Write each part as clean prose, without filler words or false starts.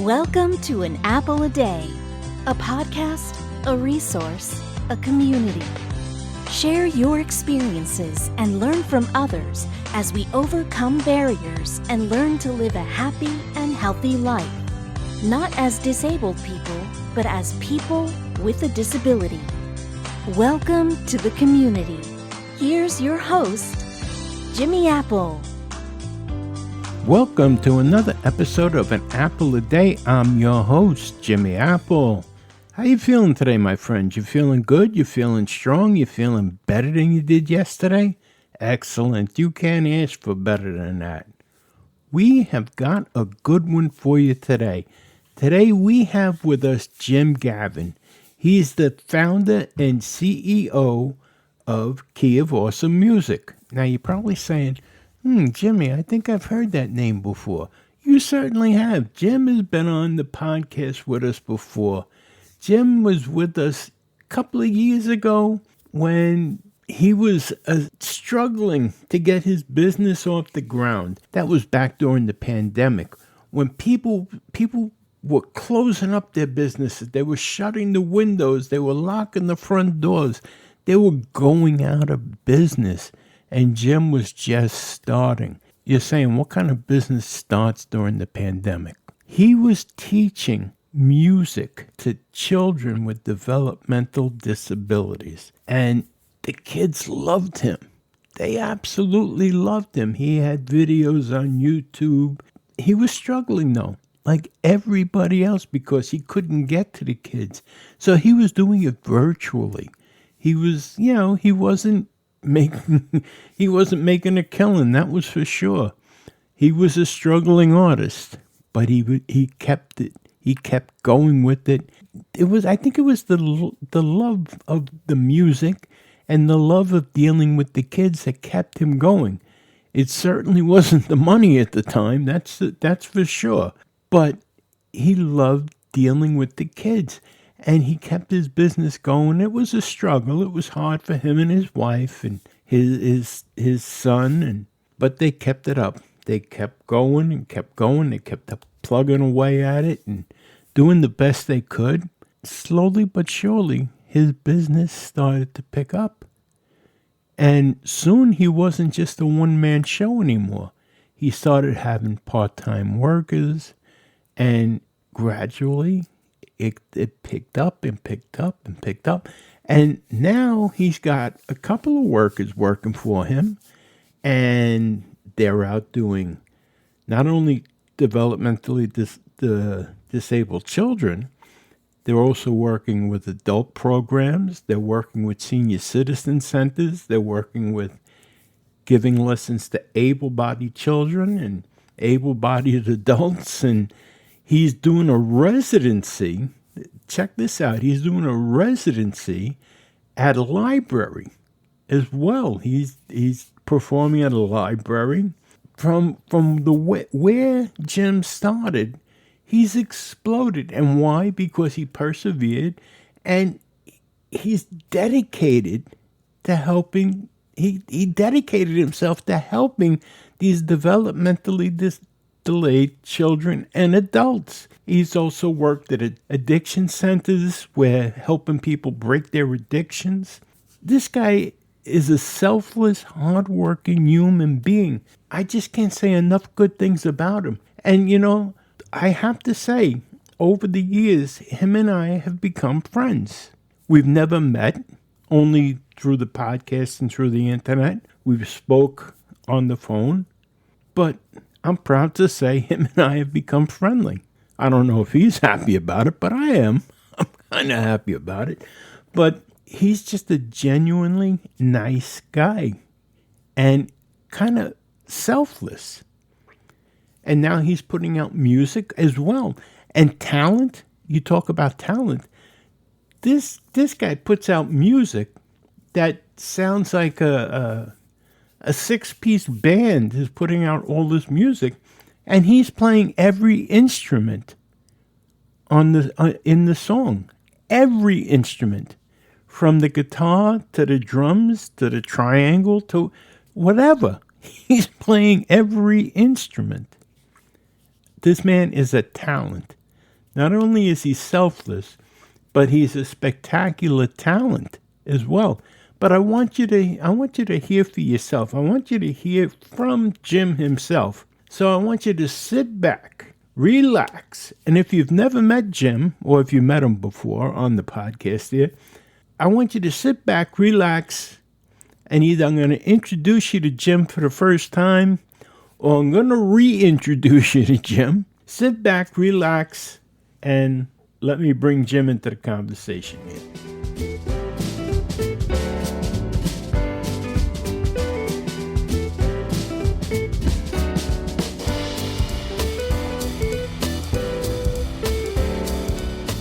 Welcome to An Apple a Day, a podcast, a resource, a community. Share your experiences and learn from others as we overcome barriers and learn to live a happy and healthy life. Not as disabled people, but as people with a disability. Welcome to the community. Here's your host, Jimmy Apple. Welcome to another episode of An Apple a Day. I'm your host, Jimmy Apple. How you feeling today, my friends? You feeling good? You feeling strong? You feeling better than you did yesterday? Excellent. You can't ask for better than that. We have got a good one for you today. Today we have with us Jim Gaven. He's the founder and CEO of Key of Awesome Music. Now you're probably saying, Jimmy, I think I've heard that name before. You certainly have. Jim has been on the podcast with us before. Jim was with us a couple of years ago when he was struggling to get his business off the ground. That was back during the pandemic when people were closing up their businesses. They were shutting the windows. They were locking the front doors. They were going out of business. And Jim was just starting. You're saying, what kind of business starts during the pandemic? He was teaching music to children with developmental disabilities. And the kids loved him. They absolutely loved him. He had videos on YouTube. He was struggling, though, like everybody else, because he couldn't get to the kids. So he was doing it virtually. He was, he wasn't making a killing, that was for sure. He was a struggling artist, but he kept it. He kept going with it. I think it was the love of the music and the love of dealing with the kids that kept him going. It certainly wasn't the money at the time, that's for sure. But he loved dealing with the kids. And he kept his business going. It was a struggle. It was hard for him and his wife and his son, but they kept it up. They kept going and kept going. They kept plugging away at it and doing the best they could. Slowly but surely, his business started to pick up. And soon he wasn't just a one-man show anymore. He started having part-time workers, and gradually it picked up and picked up and picked up. And now he's got a couple of workers working for him. And they're out doing not only developmentally disabled children, they're also working with adult programs. They're working with senior citizen centers. They're working with giving lessons to able-bodied children and able-bodied adults. And he's doing a residency. Check this out. He's doing a residency at a library as well. He's performing at a library. From where Jim started, he's exploded. And why? Because he persevered and he's dedicated to helping. He dedicated himself to helping these developmentally delayed children and adults. He's also worked at addiction centers where helping people break their addictions. This guy is a selfless, hardworking human being. I just can't say enough good things about him. And, I have to say, over the years, him and I have become friends. We've never met, only through the podcast and through the internet. We've spoke on the phone. But I'm proud to say him and I have become friendly. I don't know if he's happy about it, but I am. I'm kind of happy about it. But he's just a genuinely nice guy and kind of selfless. And now he's putting out music as well. And talent, you talk about talent. This guy puts out music that sounds like a six-piece band is putting out all this music. And he's playing every instrument in the song. Every instrument. From the guitar to the drums to the triangle to whatever. He's playing every instrument. This man is a talent. Not only is he selfless, but he's a spectacular talent as well. But I want you to hear for yourself. I want you to hear from Jim himself. So I want you to sit back, relax, and if you've never met Jim, or if you met him before on the podcast here, I want you to sit back, relax, and either I'm going to introduce you to Jim for the first time, or I'm going to reintroduce you to Jim. Sit back, relax, and let me bring Jim into the conversation here.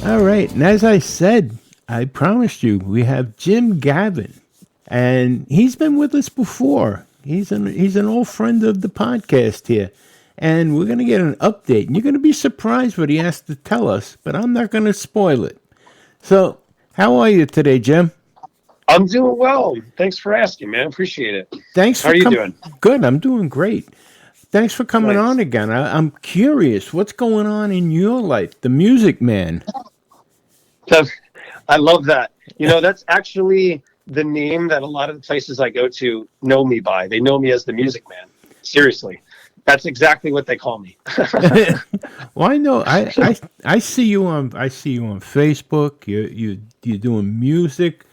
All right, and as I said, I promised you, we have Jim Gaven, and he's been with us before. He's an old friend of the podcast here, and we're going to get an update, and you're going to be surprised what he has to tell us, but I'm not going to spoil it. So, how are you today, Jim? I'm doing well. Thanks for asking, man. Appreciate it. Thanks. How are you doing? Good. I'm doing great. Thanks for coming Nice. on again. I'm curious, what's going on in your life, the Music Man? I love that. That's actually the name that a lot of the places I go to know me by. They know me as the Music Man. Seriously. That's exactly what they call me. Well, I know. I see you on Facebook. You're doing music.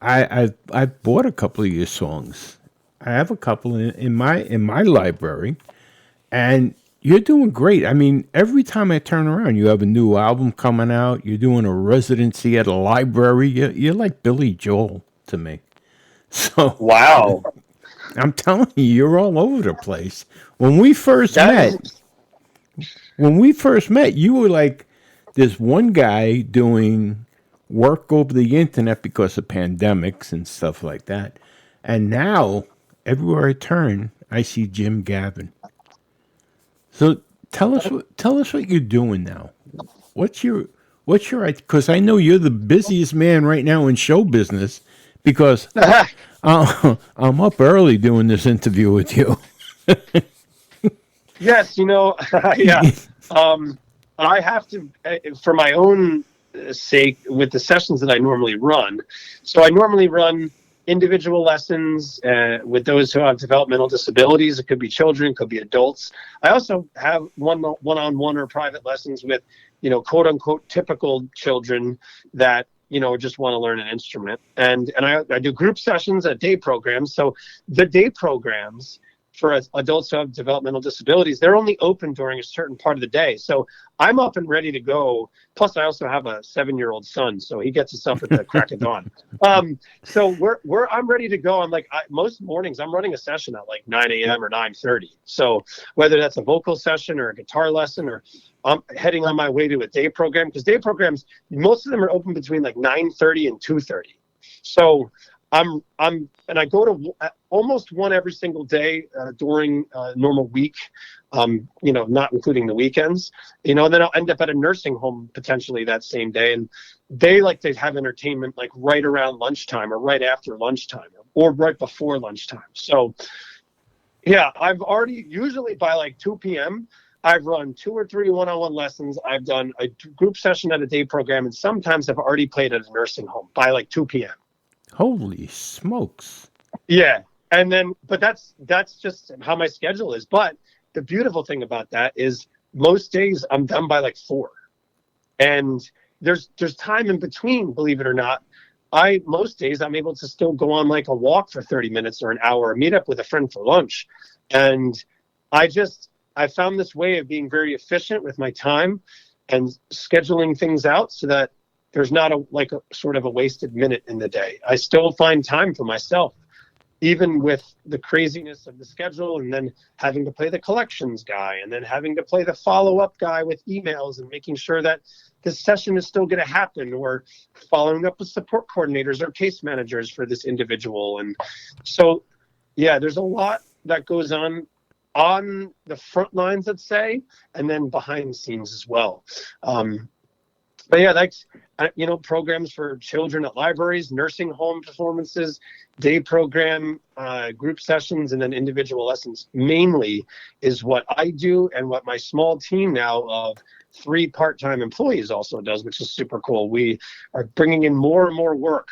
I've bought a couple of your songs. I have a couple in my library, and you're doing great. I mean, every time I turn around, you have a new album coming out. You're doing a residency at a library. You're like Billy Joel to me. So Wow. I'm telling you, you're all over the place. When we first met, you were like this one guy doing work over the internet because of pandemics and stuff like that. And now, everywhere I turn, I see Jim Gaven. So tell us what you're doing now. What's your because I know you're the busiest man right now in show business because I'm up early doing this interview with you. Yes, yeah. I have to, for my own sake, with the sessions that I normally run. So I normally run individual lessons with those who have developmental disabilities. It could be children, it could be adults. I also have one-on-one or private lessons with, quote unquote, typical children that, just want to learn an instrument. And I do group sessions at day programs. So the day programs for adults who have developmental disabilities, they're only open during a certain part of the day. So I'm up and ready to go. Plus, I also have a 7-year-old son, so he gets us up at the crack of dawn. So I'm ready to go. I'm like, most mornings I'm running a session at like 9 a.m. or 9:30. So whether that's a vocal session or a guitar lesson, or I'm heading on my way to a day program, because day programs, most of them are open between like 9:30 and 2:30. So I go to almost one every single day during a normal week, not including the weekends, and then I'll end up at a nursing home potentially that same day. And they like to have entertainment like right around lunchtime or right after lunchtime or right before lunchtime. So yeah, I've already, usually by like 2 p.m., I've run 2 or 3 one-on-one lessons. I've done a group session at a day program, and sometimes I've already played at a nursing home by like 2 p.m. Holy smokes. Yeah. And then, but that's just how my schedule is. But the beautiful thing about that is most days I'm done by like 4. And there's time in between, believe it or not. Most days I'm able to still go on like a walk for 30 minutes or an hour, or meet up with a friend for lunch. And I found this way of being very efficient with my time and scheduling things out so that there's not a sort of a wasted minute in the day. I still find time for myself, even with the craziness of the schedule, and then having to play the collections guy, and then having to play the follow-up guy with emails and making sure that this session is still going to happen, or following up with support coordinators or case managers for this individual. And so, yeah, there's a lot that goes on the front lines, let's say, and then behind the scenes as well. But yeah, that's, programs for children at libraries, nursing home performances, day program, group sessions, and then individual lessons mainly is what I do, and what my small team now of 3 part-time employees also does, which is super cool. We are bringing in more and more work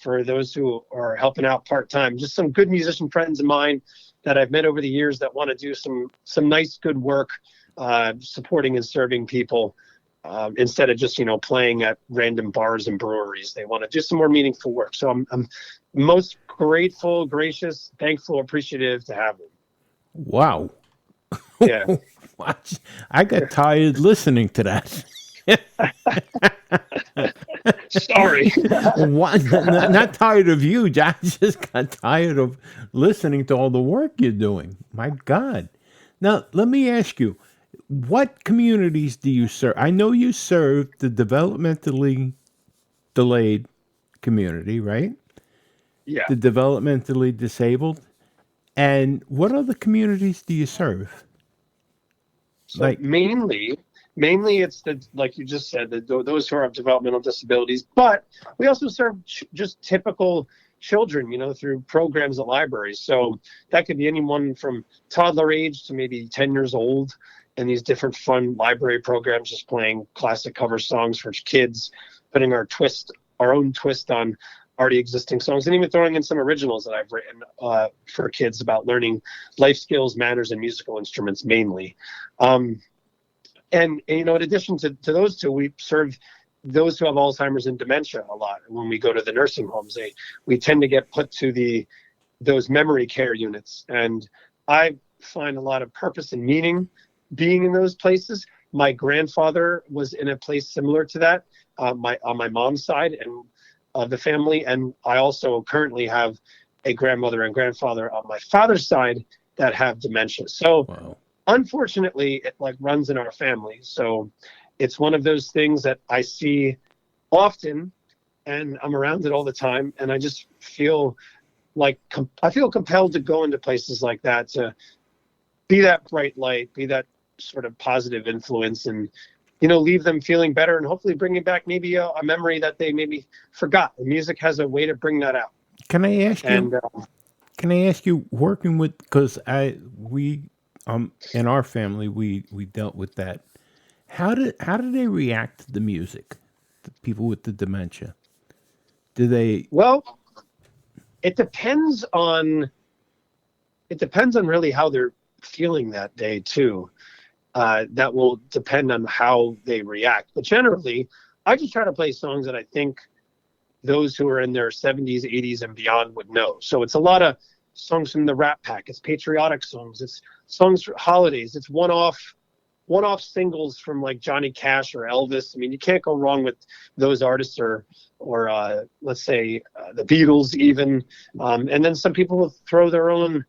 for those who are helping out part-time. Just some good musician friends of mine that I've met over the years that want to do some nice, good work, supporting and serving people. Instead of just, playing at random bars and breweries. They want to do some more meaningful work. So I'm most grateful, gracious, thankful, appreciative to have them. Wow. Yeah. I got tired listening to that. Sorry. Not tired of you. I just got tired of listening to all the work you're doing. My God. Now, let me ask you, what communities do you serve? I know you serve the developmentally delayed community, right? Yeah. The developmentally disabled. And what other communities do you serve? So mainly it's like you just said, those who have developmental disabilities, but we also serve just typical children, through programs at libraries. So that could be anyone from toddler age to maybe 10 years old, and these different fun library programs, just playing classic cover songs for kids, putting our own twist on already existing songs, and even throwing in some originals that I've written for kids about learning life skills, manners, and musical instruments mainly. And in addition to those two, we serve those who have Alzheimer's and dementia a lot. When we go to the nursing homes, we tend to get put to those memory care units, and I find a lot of purpose and meaning being in those places. My grandfather was in a place similar to that, on my mom's side and of the family, and I also currently have a grandmother and grandfather on my father's side that have dementia. So Wow. Unfortunately, it runs in our family. So it's one of those things that I see often, and I'm around it all the time, and I just feel I feel compelled to go into places like that to be that bright light, be that sort of positive influence, and leave them feeling better, and hopefully bringing back maybe a memory that they maybe forgot. The music has a way to bring that out. Can I ask you? And Can I ask you, working with, because we in our family we dealt with that. How do they react to the music? The people with the dementia. Do they? well, it depends on really how they're feeling that day too. That will depend on how they react. But generally, I just try to play songs that I think those who are in their 70s, 80s, and beyond would know. So it's a lot of songs from the Rat Pack. It's patriotic songs. It's songs for holidays. It's one-off singles from like Johnny Cash or Elvis. I mean, you can't go wrong with those artists, or let's say the Beatles even. And then some people will throw their own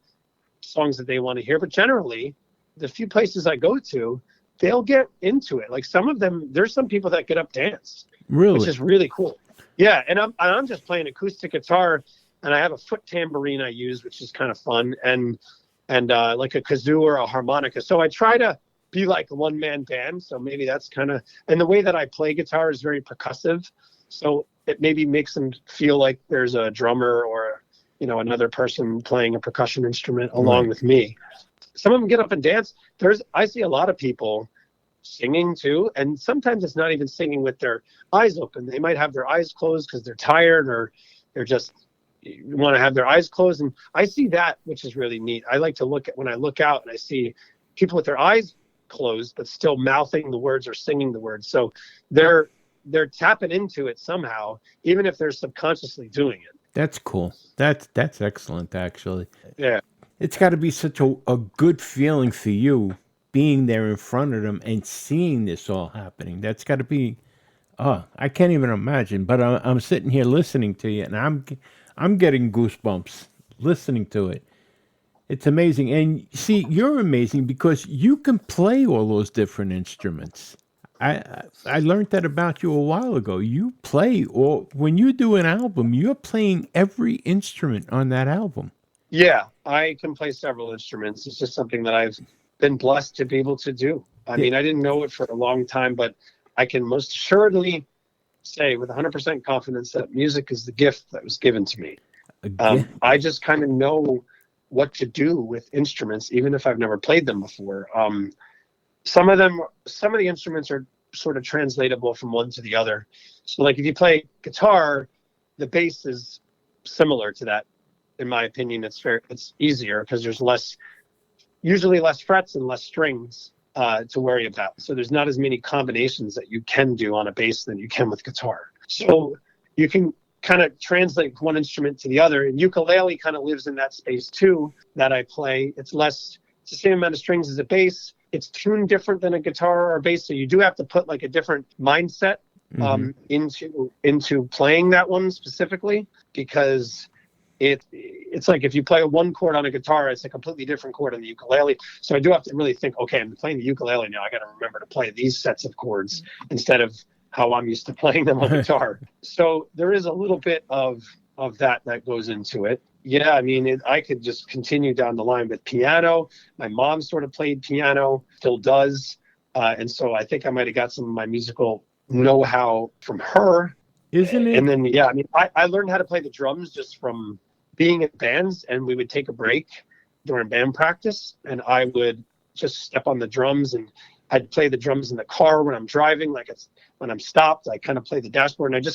songs that they want to hear. But generally, the few places I go to, they'll get into it. Like some of them, there's some people that get up dance, Really? which is really cool. Yeah, and I'm just playing acoustic guitar, and I have a foot tambourine I use, which is kind of fun, and like a kazoo or a harmonica. So I try to be like a one-man band. So maybe that's kind of, and the way that I play guitar is very percussive. So it maybe makes them feel like there's a drummer or another person playing a percussion instrument along with me. Some of them get up and dance. I see a lot of people singing too, and sometimes it's not even singing with their eyes open. They might have their eyes closed because they're tired, or they're just want to have their eyes closed. And I see that, which is really neat. I like to when I look out and I see people with their eyes closed but still mouthing the words or singing the words. So they're tapping into it somehow, even if they're subconsciously doing it. That's cool. That's excellent, actually. Yeah. It's got to be such a good feeling for you, being there in front of them and seeing this all happening. That's got to be, I can't even imagine. But I'm sitting here listening to you, and I'm getting goosebumps listening to it. It's amazing. And see, you're amazing because you can play all those different instruments. I learned that about you a while ago. You play, or when you do an album, you're playing every instrument on that album. Yeah, I can play several instruments. It's just something that I've been blessed to be able to do. I mean, I didn't know it for a long time, but I can most assuredly say with 100% confidence that music is the gift that was given to me. I just kind of know what to do with instruments, even if I've never played them before. Some of the instruments are sort of translatable from one to the other. So like if you play guitar, the bass is similar to that. In my opinion, it's easier because there's usually less frets and less strings to worry about. So there's not as many combinations that you can do on a bass than you can with guitar. So you can kind of translate one instrument to the other. And ukulele kind of lives in that space too that I play. It's the same amount of strings as a bass. It's tuned different than a guitar or a bass. So you do have to put like a different mindset into playing that one specifically, because it's like if you play one chord on a guitar, it's a completely different chord on the ukulele. So I do have to really think, okay, I'm playing the ukulele now. I got to remember to play these sets of chords instead of how I'm used to playing them on guitar. So there is a little bit of that goes into it. Yeah, I mean, I could just continue down the line with piano. My mom sort of played piano, still does. And so I think I might have got some of my musical know-how from her. Isn't it? And then, yeah, I mean, I learned how to play the drums just from being in bands, and we would take a break during band practice, and I would just step on the drums, and I'd play the drums in the car when I'm driving. Like when I'm stopped, I kind of play the dashboard, and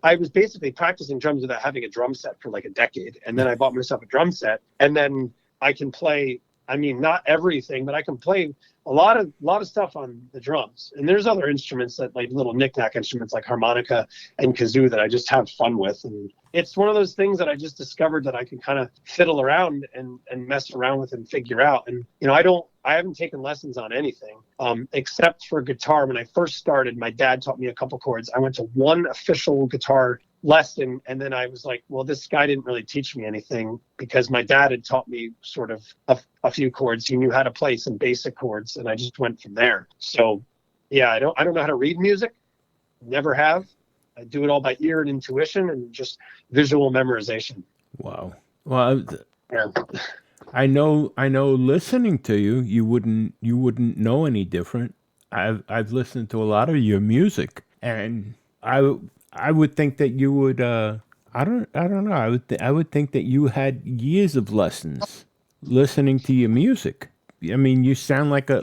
I was basically practicing drums without having a drum set for like a decade. And then I bought myself a drum set, and then I can play, I mean, not everything, but I can play a lot of stuff on the drums. And there's other instruments that like little knick-knack instruments like harmonica and kazoo that I just have fun with. And it's one of those things that I just discovered that I can kind of fiddle around and mess around with and figure out. And, you know, I haven't taken lessons on anything except for guitar. When I first started, my dad taught me a couple chords. I went to one official guitar lesson, and then I was like, well, this guy didn't really teach me anything, because my dad had taught me sort of a few chords. He knew how to play some basic chords, and I just went from there. So yeah, I don't know how to read music. Never have. I do it all by ear and intuition and just visual memorization. Wow. Well, Yeah. I know listening to you, you wouldn't know any different. I've listened to a lot of your music, and I would think that you would I don't know. I would think that you had years of lessons listening to your music. I mean, you sound like a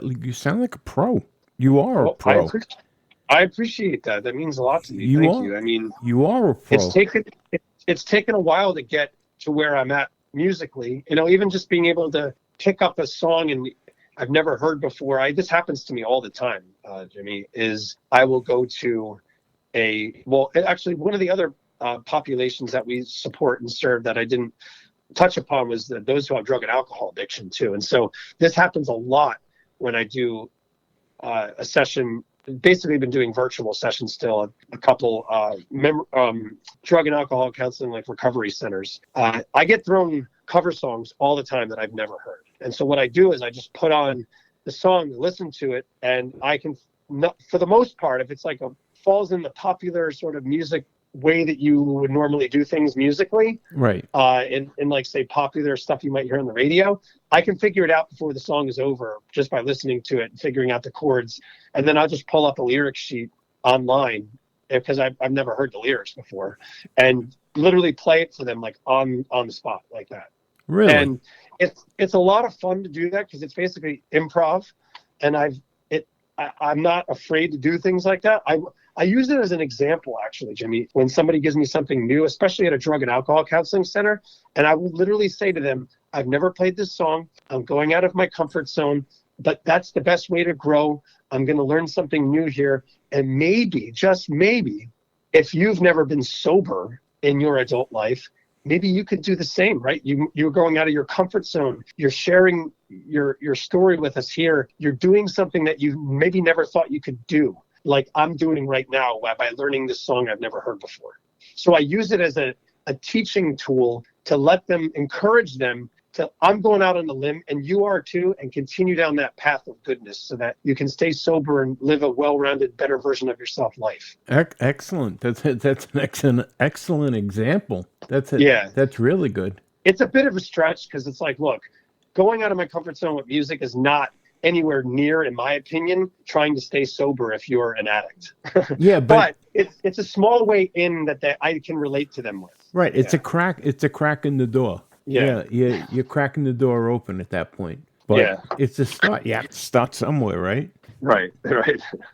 pro. You are a pro. I appreciate that. That means a lot to me. Thank you. I mean, you are a pro. It's taken a while to get to where I'm at musically. You know, even just being able to pick up a song and I've never heard before. This happens to me all the time, Jimmy. Is I will go to actually one of the other populations that we support and serve that I didn't touch upon was those who have drug and alcohol addiction too. And so this happens a lot when I do a session. Basically been doing virtual sessions still, a couple drug and alcohol counseling, like recovery centers. I get thrown cover songs all the time that I've never heard. And so what I do is I just put on the song, listen to it, and I can, for the most part, if it's like falls in the popular sort of music way that you would normally do things musically, right? In like, say, popular stuff you might hear on the radio, I can figure it out before the song is over just by listening to it and figuring out the chords. And then I'll just pull up a lyric sheet online, because I've never heard the lyrics before, and literally play it for them like on the spot like that. Really? And it's a lot of fun to do that, because it's basically improv, and I'm not afraid to do things like that. I use it as an example, actually, Jimmy, when somebody gives me something new, especially at a drug and alcohol counseling center, and I will literally say to them, I've never played this song. I'm going out of my comfort zone, but that's the best way to grow. I'm going to learn something new here. And maybe, just maybe, if you've never been sober in your adult life, maybe you could do the same, right? You're going out of your comfort zone. You're sharing your story with us here. You're doing something that you maybe never thought you could do, like I'm doing right now by learning this song I've never heard before. So I use it as a teaching tool to let them, encourage them to, I'm going out on a limb, and you are too, and continue down that path of goodness so that you can stay sober and live a well-rounded, better version of yourself life. Excellent. That's an excellent example. That's really good. It's a bit of a stretch, because it's like, look, going out of my comfort zone with music is not anywhere near, in my opinion, trying to stay sober if you're an addict. Yeah, but it's a small way in that I can relate to them with. right. It's a crack. It's a crack in the door. Yeah. You're cracking the door open at that point. But it's a start. You have to start somewhere, right? Right.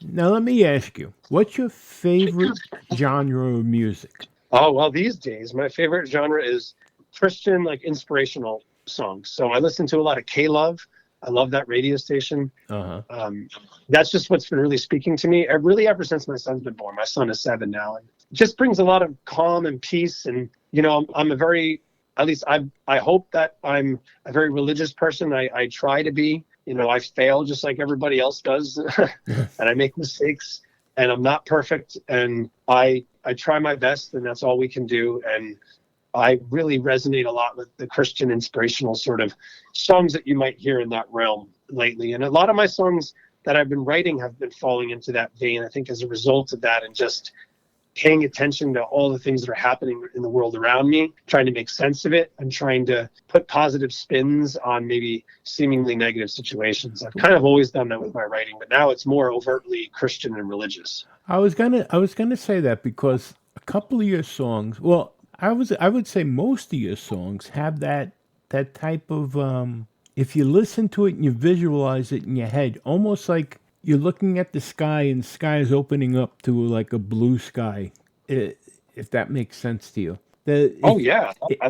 Now let me ask you, what's your favorite genre of music? Oh, well, these days, my favorite genre is Christian, like inspirational songs. So I listen to a lot of K-Love. I love that radio station. That's just what's been really speaking to me. Really, ever since my son's been born. My son is 7 now, and it just brings a lot of calm and peace. And I'm a very, at least I hope that I'm a very religious person. I try to be. I fail just like everybody else does, and I make mistakes, and I'm not perfect, and I try my best, and that's all we can do. And I really resonate a lot with the Christian inspirational sort of songs that you might hear in that realm lately. And a lot of my songs that I've been writing have been falling into that vein, I think, as a result of that, and just paying attention to all the things that are happening in the world around me, trying to make sense of it, and trying to put positive spins on maybe seemingly negative situations. I've kind of always done that with my writing, but now it's more overtly Christian and religious. I was gonna say that because a couple of your songs, well, I would say most of your songs have that type of if you listen to it and you visualize it in your head, almost like you're looking at the sky and the sky is opening up to like a blue sky, if that makes sense to you. I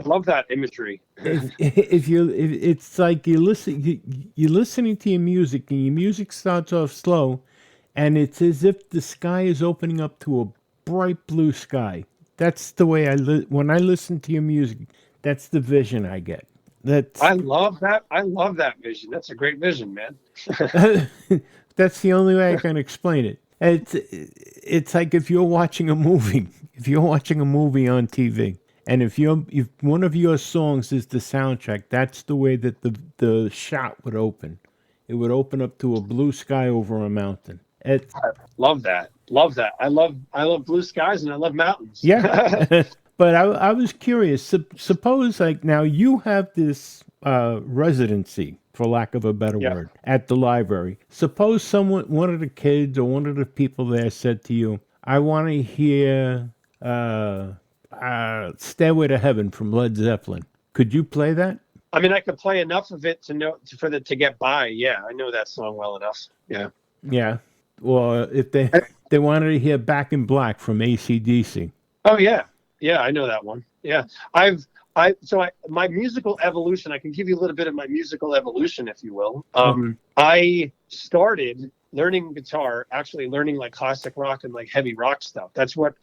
love that imagery. If it's like you're listening to your music and your music starts off slow, and it's as if the sky is opening up to a bright blue sky. That's the way when I listen to your music. That's the vision I get. I love that. I love that vision. That's a great vision, man. That's the only way I can explain it. It's like if you're watching a movie. If you're watching a movie on TV, and if one of your songs is the soundtrack, that's the way that the shot would open. It would open up to a blue sky over a mountain. I love that. I love blue skies and I love mountains. Yeah. But I was curious. Suppose like now you have this residency, for lack of a better word, at the library. Suppose one of the kids or one of the people there said to you, "I want to hear Stairway to Heaven from Led Zeppelin." Could you play that? I mean, I could play enough of it to get by. Yeah, I know that song well enough. Yeah. Yeah. Well, if they wanted to hear Back in Black from AC/DC. Oh yeah. Yeah, I know that one. Yeah. My musical evolution, I can give you a little bit of my musical evolution, if you will. I started learning guitar, actually learning like classic rock and like heavy rock stuff. That's what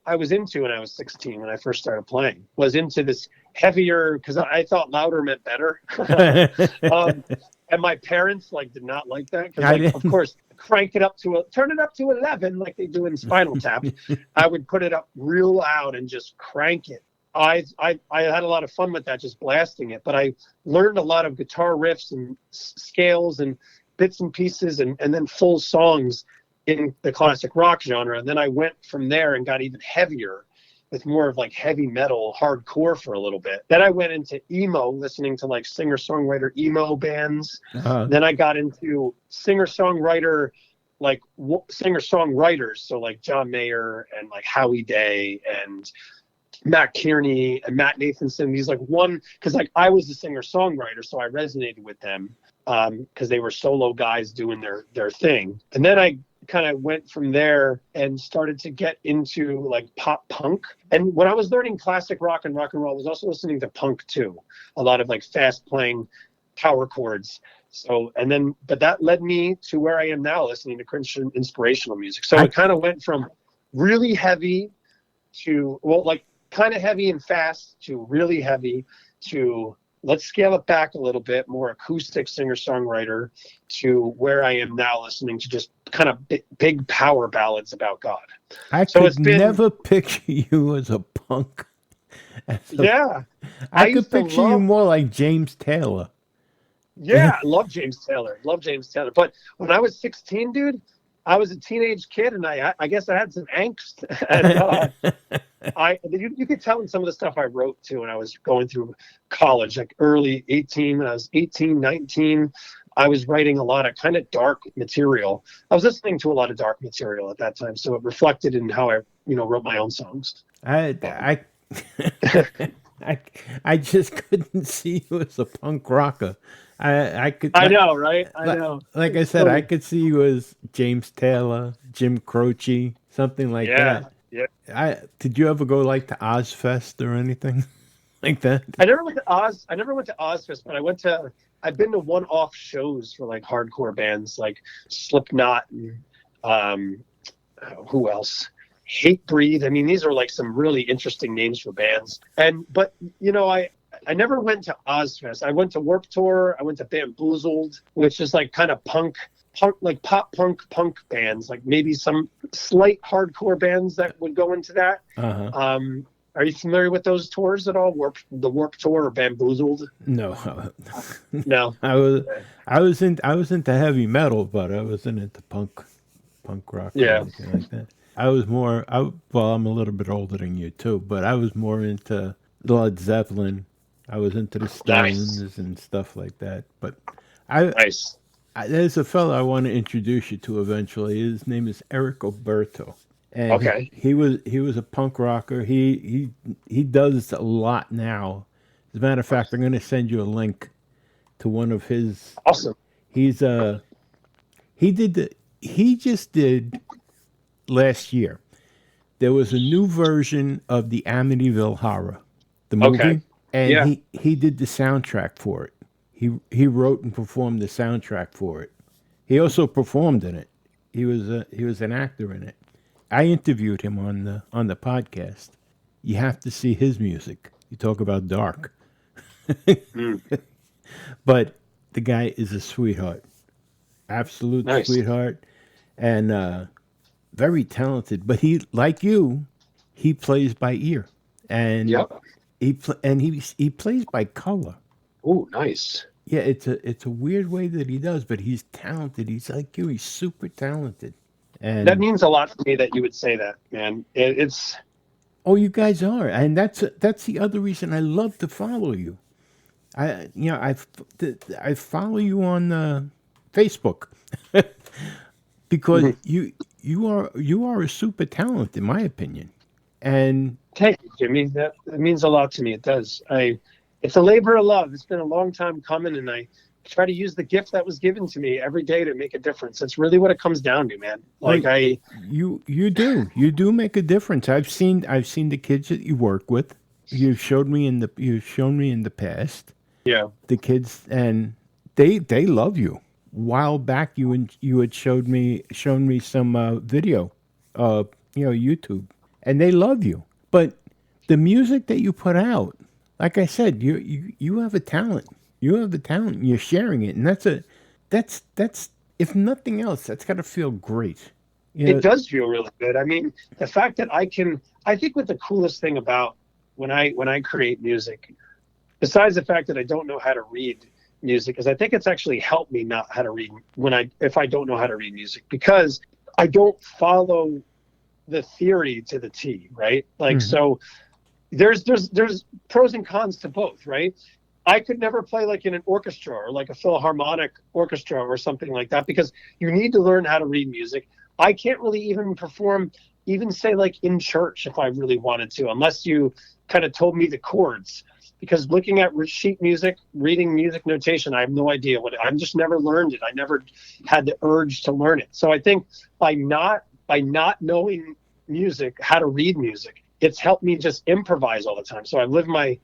I was into when I was 16, when I first started playing, was into this heavier, because I thought louder meant better. And my parents did not like that, because of course, turn it up to 11 like they do in Spinal Tap. I would put it up real loud and just crank it. I had a lot of fun with that, just blasting it. But I learned a lot of guitar riffs and scales and bits and pieces and then full songs in the classic rock genre. And then I went from there and got even heavier with more of like heavy metal, hardcore for a little bit. Then I went into emo, listening to like singer-songwriter emo bands. Then I got into singer-songwriters, so like John Mayer and like Howie Day and Matt Kearney and Matt Nathanson. These because I was a singer-songwriter, so I resonated with them because they were solo guys doing their thing. And then I kind of went from there and started to get into like pop punk. And when I was learning classic rock and roll, I was also listening to punk too. A lot of like fast playing power chords. But that led me to where I am now, listening to Christian inspirational music. So it kind of went from really heavy to, kind of heavy and fast to really heavy to, let's scale it back a little bit, more acoustic singer-songwriter, to where I am now, listening to just kind of big power ballads about God. I could never picture you as a punk. I could picture you more like James Taylor. Yeah, I love James Taylor. But when I was 16, dude, I was a teenage kid, and I guess I had some angst. And you could tell in some of the stuff I wrote too when I was going through college, like early 18, when I was 18, 19. I was writing a lot of kind of dark material. I was listening to a lot of dark material at that time, so it reflected in how I, wrote my own songs. I I just couldn't see you as a punk rocker. I could. I know, right? I Like, know. like I It's said, I funny. could see you as James Taylor, Jim Croce, something like Yeah, that. yeah. Did you ever go like to Ozfest or anything like that? I never went to Oz. I never went to Ozfest, but I've been to one-off shows for like hardcore bands like Slipknot and who else? Hate Breed. I mean, these are like some really interesting names for bands. But I never went to Ozfest. I went to Warped Tour. I went to Bamboozled, which is like kind of punk like pop punk bands, like maybe some slight hardcore bands that would go into that. Uh-huh. Are you familiar with those tours at all? The Warped Tour or Bamboozled? No, No. I was into heavy metal, but I wasn't into punk rock or Yeah. anything like that. I was more. Well, I'm a little bit older than you too, but I was more into Led Zeppelin. I was into the Stones Nice. and stuff like that. But I, Nice. there's a fellow I want to introduce you to eventually. His name is Eric Oberto, and Okay. he was a punk rocker. He does a lot now. As a matter of fact, I'm going to send you a link to one of his. Awesome. He's he just did last year. There was a new version of the Amityville Horror, the movie, Okay. and Yeah. he did the soundtrack for it. He wrote and performed the soundtrack for it. He also performed in it. He was an actor in it. I interviewed him on the podcast. You have to see his music. You talk about dark, Mm. but the guy is a sweetheart, absolute Nice. sweetheart, and very talented. But he, like you, he plays by ear, and Yep. he plays by color. Oh, nice. Yeah, it's a weird way that he does, but he's talented. He's like you. He's super talented. And That means a lot to me that you would say that, man. It's oh, you guys are, and that's the other reason I love to follow you. I follow you on Facebook because you are a super talent in my opinion, and Thank you, Jimmy. That means a lot to me. It does. It's a labor of love. It's been a long time coming, and I try to use the gift that was given to me every day to make a difference. That's really what it comes down to, man. Like you do make a difference. I've seen the kids that you work with. You've shown me in the past. yeah. The kids, and they love you. A while back, you had shown me some video, YouTube, and they love you. But the music that you put out, like I said, you have a talent. You have the talent. And you're sharing it, and that's if nothing else, that's got to feel great. It does feel really good. I mean, the fact that I think what the coolest thing about when I create music, besides the fact that I don't know how to read music, is I think it's actually helped me not how to read if I don't know how to read music, because I don't follow the theory to the T, right? Like, so there's pros and cons to both, right? I could never play like in an orchestra or like a philharmonic orchestra or something like that, because you need to learn how to read music. I can't really even perform, even say like in church if I really wanted to, unless you kind of told me the chords. Because looking at sheet music, reading music notation, I have no idea I've just never learned it. I never had the urge to learn it. So I think by not knowing music, how to read music, it's helped me just improvise all the time. So I've lived my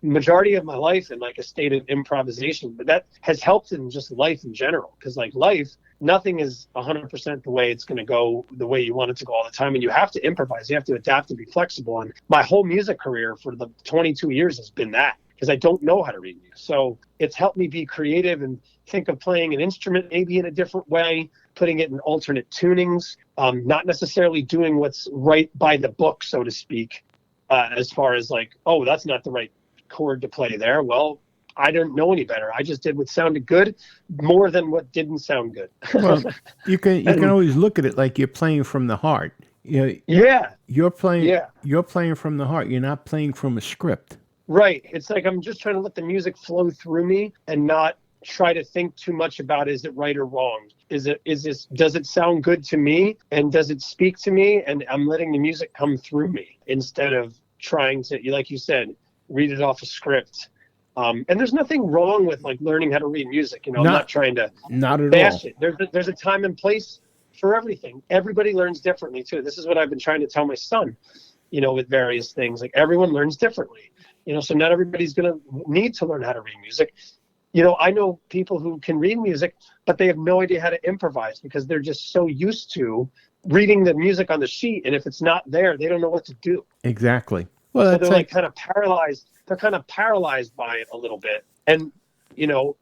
majority of my life in like a state of improvisation, but that has helped in just life in general. Because like life, nothing is 100% the way it's going to go, the way you want it to go all the time. And you have to improvise, you have to adapt and be flexible. And my whole music career for the 22 years has been that, because I don't know how to read music. So it's helped me be creative and think of playing an instrument maybe in a different way, putting it in alternate tunings, not necessarily doing what's right by the book, so to speak, as far as like, oh, that's not the right chord to play there. Well, I didn't know any better. I just did what sounded good more than what didn't sound good. Well, you can always look at it like you're playing from the heart. Yeah. You're playing from the heart. You're not playing from a script. Right. It's like I'm just trying to let the music flow through me and not try to think too much about, is it right or wrong? Does it sound good to me? And does it speak to me? And I'm letting the music come through me instead of trying to, like you said, read it off a script. And there's nothing wrong with like learning how to read music. I'm not trying to bash it. There's a time and place for everything. Everybody learns differently too. This is what I've been trying to tell my son, with various things. Like everyone learns differently, so not everybody's going to need to learn how to read music. I know people who can read music, but they have no idea how to improvise because they're just so used to reading the music on the sheet. And if it's not there, they don't know what to do. Exactly. Well, so they're like kind of paralyzed. They're kind of paralyzed by it a little bit. And,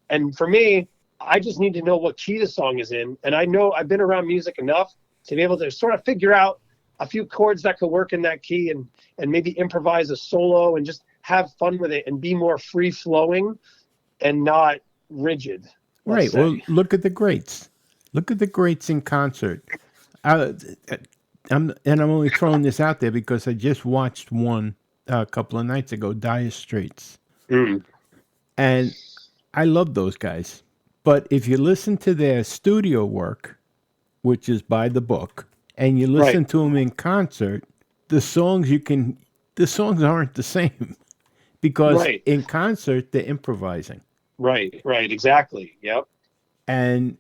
and for me, I just need to know what key the song is in. And I know I've been around music enough to be able to sort of figure out a few chords that could work in that key and maybe improvise a solo and just have fun with it and be more free flowing and not rigid. Right. Well, look at the greats. Look at the greats in concert. I'm only throwing this out there because I just watched one a couple of nights ago, Dire Straits. Mm. And I love those guys. But if you listen to their studio work, which is by the book, and you listen to them in concert, the songs aren't the same because in concert they're improvising. Right, exactly. Yep. And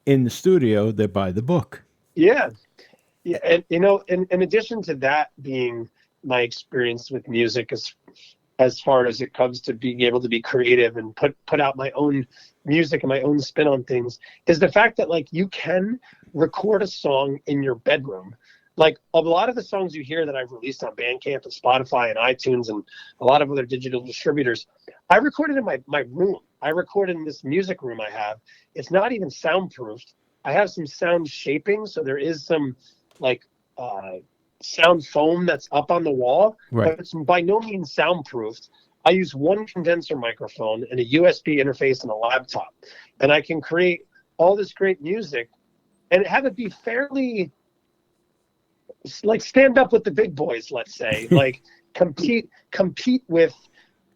in the studio, they're by the book. Yeah. And in addition to that being my experience with music, as far as it comes to being able to be creative and put out my own music and my own spin on things, is the fact that like you can record a song in your bedroom. Like a lot of the songs you hear that I've released on Bandcamp and Spotify and iTunes and a lot of other digital distributors, I recorded in my room. I record in this music room I have. It's not even soundproofed. I have some sound shaping, so there is some like sound foam that's up on the wall, but it's by no means soundproofed. I use one condenser microphone and a USB interface and a laptop, and I can create all this great music and have it be fairly like stand up with the big boys, let's say, like compete with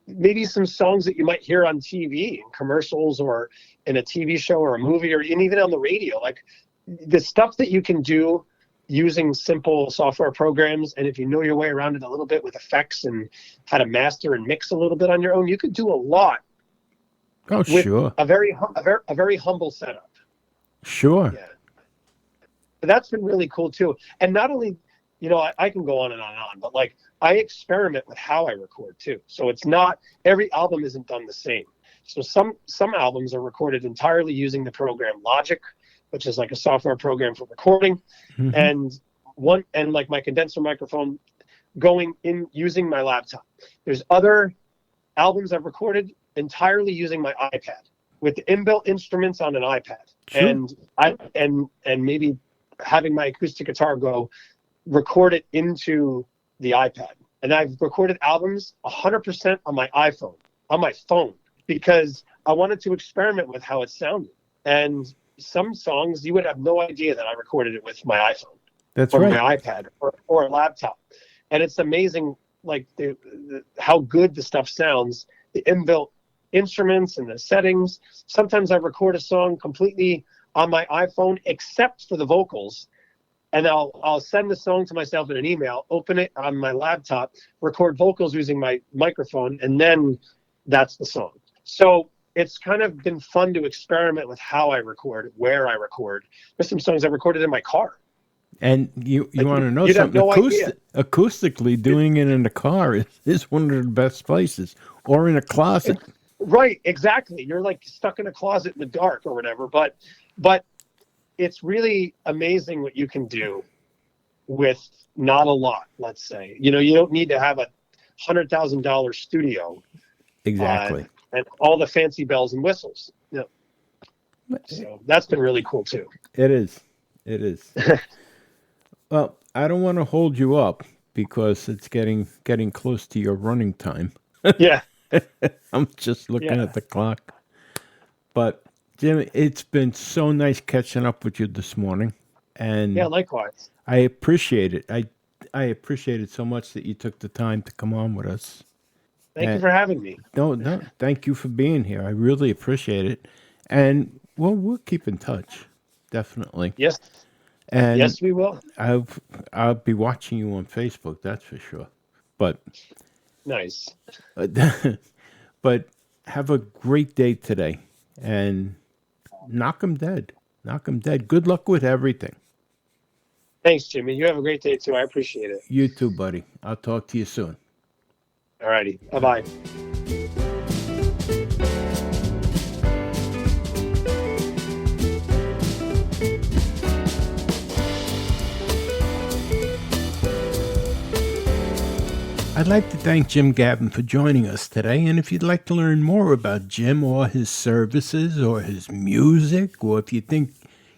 maybe some songs that you might hear on TV in commercials or in a TV show or a movie or even on the radio. Like the stuff that you can do using simple software programs, and if you know your way around it a little bit with effects and how to master and mix a little bit on your own, you could do a lot. Oh, sure. A very humble setup. Sure. Yeah. But that's been really cool too. And not only, I can go on and on, but like I experiment with how I record too. So it's not, every album isn't done the same. So some albums are recorded entirely using the program Logic, which is like a software program for recording, and like my condenser microphone going in using my laptop. There's other albums I've recorded entirely using my iPad with the inbuilt instruments on an iPad, and maybe having my acoustic guitar go record it into the iPad. And I've recorded albums 100% on my iPhone, on my phone, because I wanted to experiment with how it sounded. And some songs you would have no idea that I recorded it with my iPhone. That's or right. my iPad or a laptop. And it's amazing, like how good the stuff sounds, the inbuilt instruments and the settings. Sometimes I record a song completely on my iPhone, except for the vocals. And I'll send the song to myself in an email, open it on my laptop, record vocals using my microphone, and then that's the song. So it's kind of been fun to experiment with how I record, where I record. There's some songs I recorded in my car. And you want to know something? Acoustically, doing it in the car is one of the best places, or in a closet. Right, exactly. You're like stuck in a closet in the dark or whatever. But it's really amazing what you can do with not a lot, let's say. You don't need to have a $100,000 studio. Exactly. And all the fancy bells and whistles. So that's been really cool too. It is. Well, I don't want to hold you up because it's getting close to your running time. Yeah. I'm just looking at the clock. But Jim, it's been so nice catching up with you this morning. And yeah, likewise. I appreciate it. I appreciate it so much that you took the time to come on with us. Thank you for having me. No, thank you for being here. I really appreciate it. And well, we'll keep in touch, definitely. Yes. And Yes, we will. I'll be watching you on Facebook, that's for sure. But Nice. but have a great day today, and knock 'em dead. Knock 'em dead. Good luck with everything. Thanks, Jimmy. You have a great day too. I appreciate it. You too, buddy. I'll talk to you soon. All righty. Bye-bye. I'd like to thank Jim Gaven for joining us today, and if you'd like to learn more about Jim or his services or his music, or if you think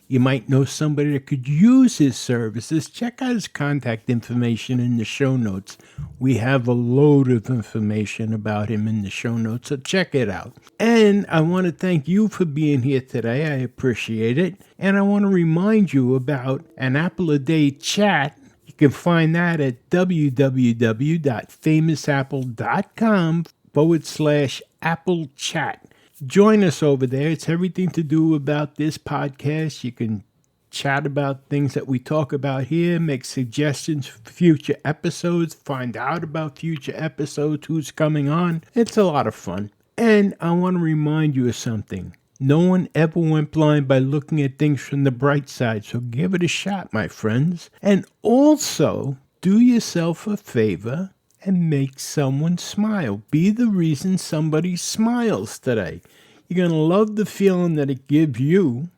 you might know somebody that could use his services, check out his contact information in the show notes. We have a load of information about him in the show notes, so check it out. And I want to thank you for being here today. I appreciate it. And I want to remind you about an Apple a Day chat. You can find that at www.famousapple.com/Apple Chat. Join us over there. It's everything to do about this podcast. You can chat about things that we talk about here, make suggestions for future episodes, find out about future episodes, who's coming on. It's a lot of fun. And I want to remind you of something. No one ever went blind by looking at things from the bright side, so give it a shot, my friends. And also, do yourself a favor and make someone smile. Be the reason somebody smiles today. You're going to love the feeling that it gives you.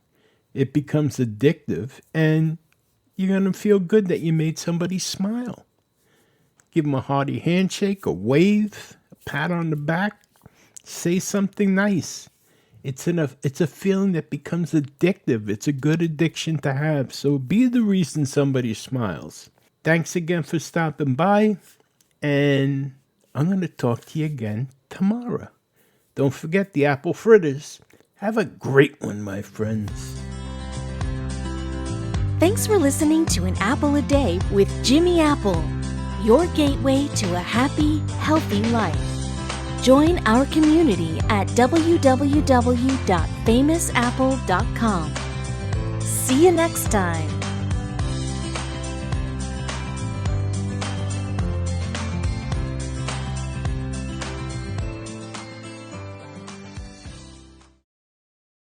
It becomes addictive, and you're going to feel good that you made somebody smile. Give them a hearty handshake, a wave, a pat on the back. Say something nice. It's a feeling that becomes addictive. It's a good addiction to have. So be the reason somebody smiles. Thanks again for stopping by. And I'm going to talk to you again tomorrow. Don't forget the apple fritters. Have a great one, my friends. Thanks for listening to An Apple a Day with Jimmy Apple, your gateway to a happy, healthy life. Join our community at www.famousapple.com. See you next time.